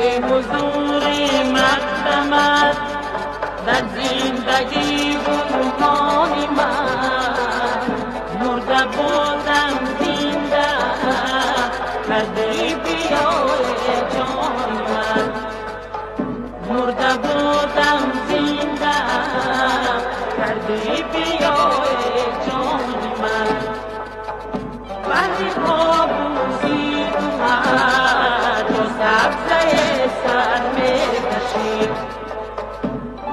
حضور مقدمت در زندگی بودمان من، مرده بودم زنده کردی بیای جان من، مرده بودم زنده کردی بیای جان من. وقتی پابوسی اومد و سبزه سر میکشید،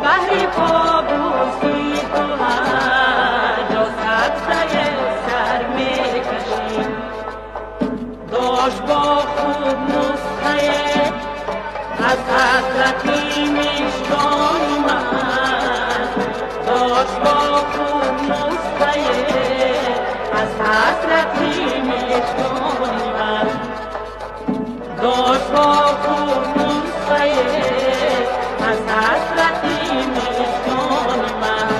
وقتی پابوسی اومد و سبزه سر میکشید، داشت با خود نسخه از حضرتی مشکان من، داشت با خود نسخه از حضرتی مشکان من، داشت با خود نسخه از حضرتی مشکان من.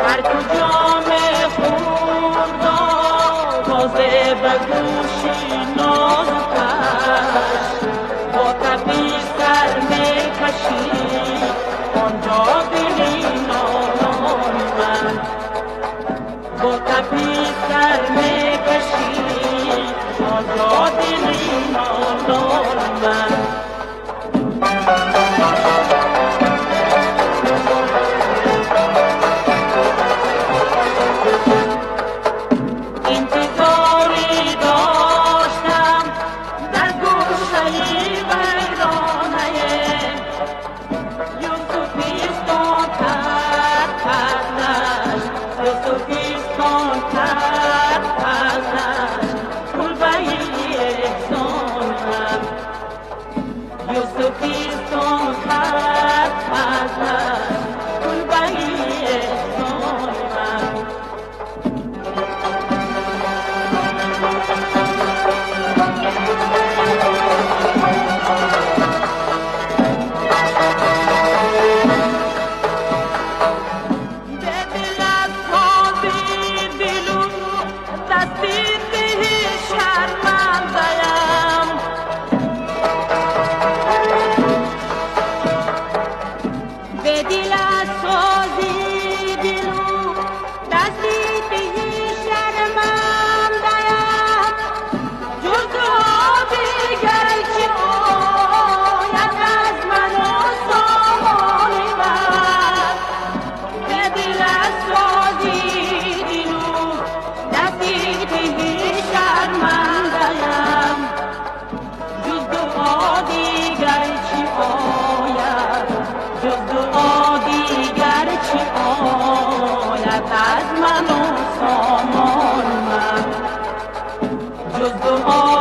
هر کجا می خورد آوازه به گوشی نازکش، با تپیش سر می کشید آنجا دلی نالان من، با تپیش سر می کشید آنجا دلی نالان من. انتظاری داشتم در گوشه ویرانه یوسفیستان کرد پرنش، یوسفیستان کرد پرنش کلبهی احسانم، یوسفیستان کرد پرنش کلبهی احسانم. از من و سامان من، جز دعا